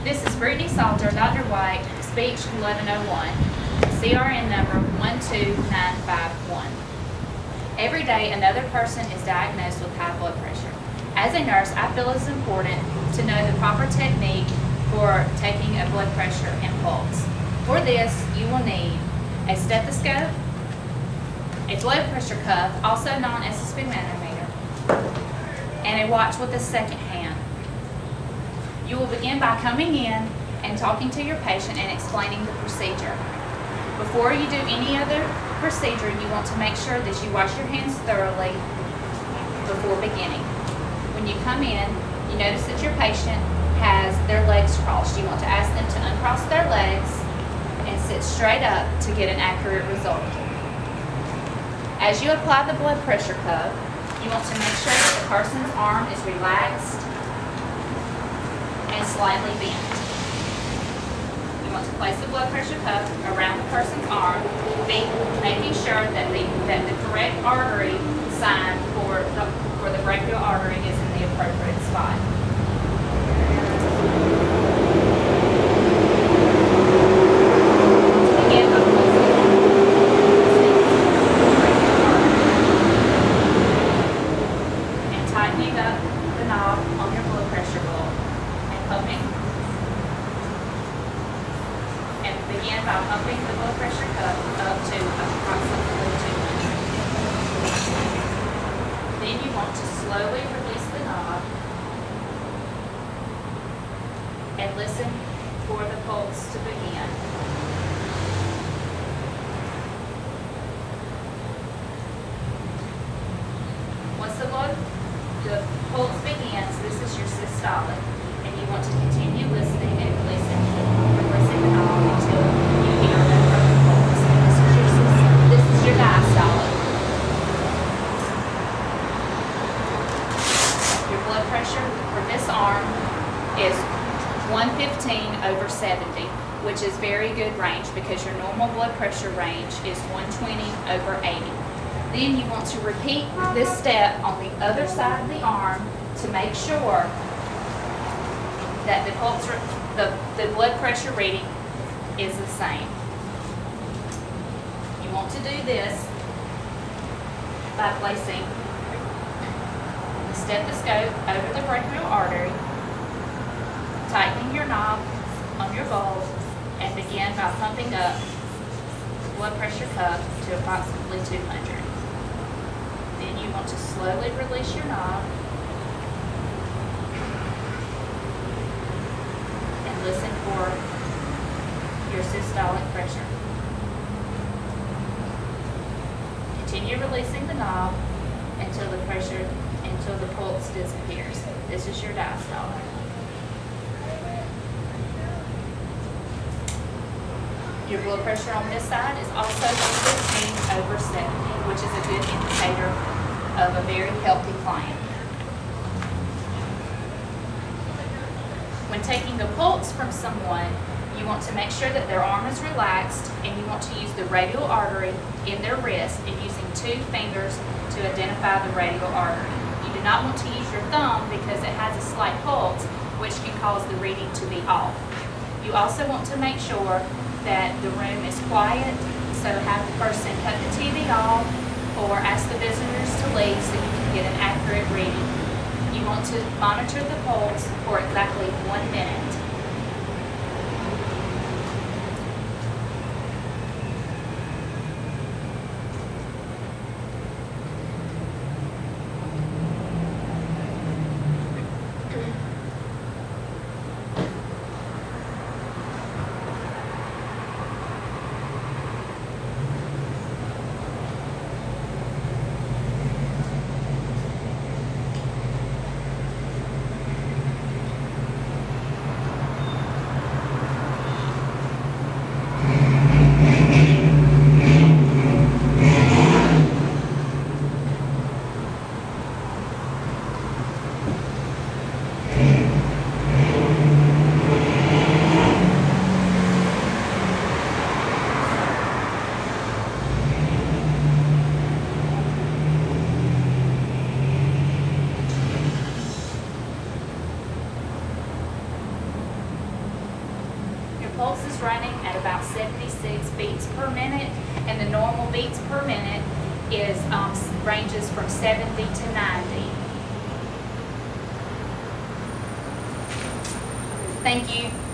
This is Brittany Salter, Dr. White, speech 1101, CRN number 12951. Every day another person is diagnosed with high blood pressure. As a nurse, I feel it's important to know the proper technique for taking a blood pressure and pulse. For this, you will need a stethoscope, a blood pressure cuff, also known as a sphygmomanometer, and a watch with a second hand. You will begin by coming in and talking to your patient and explaining the procedure. Before you do any other procedure, you want to make sure that you wash your hands thoroughly before beginning. When you come in, you notice that your patient has their legs crossed. You want to ask them to uncross their legs and sit straight up to get an accurate result. As you apply the blood pressure cuff, you want to make sure that the person's arm is relaxed and slightly bent. You want to place the blood pressure cuff around the person's arm, making sure that the correct artery sign for the brachial artery is in the appropriate spot. Tightening up the knob on your blood pressure bulb and pumping. And begin by pumping the blood pressure cup up to approximately 200. Then you want to slowly release the knob and listen for the pulse to begin. Once the pulse begins, this is your systolic, and you want to continue listening and releasing the knob until you hear no further pulse. This is your diastolic. Your blood pressure for this arm is 115/70, which is very good range because your normal blood pressure range is 120/80. Then you want to repeat this step on the other side of the arm to make sure that the blood pressure reading is the same. You want to do this by placing the stethoscope over the brachial artery, tightening your knob on your bulb, and begin by pumping up the blood pressure cuff to approximately 200. Then you want to slowly release your knob and listen for your systolic pressure. Continue releasing the knob until the pulse disappears. This is your diastolic. Your blood pressure on this side is also 115/70, which is a good indicator of a very healthy client. When taking the pulse from someone, you want to make sure that their arm is relaxed, and you want to use the radial artery in their wrist and using 2 fingers to identify the radial artery. You do not want to use your thumb because it has a slight pulse, which can cause the reading to be off. You also want to make sure that the room is quiet, so have the person cut the TV off or ask the visitors to leave so you can get an accurate reading. You want to monitor the pulse for exactly 1 minute. pulse is running at about 76 beats per minute, and the normal beats per minute is ranges from 70 to 90. Thank you.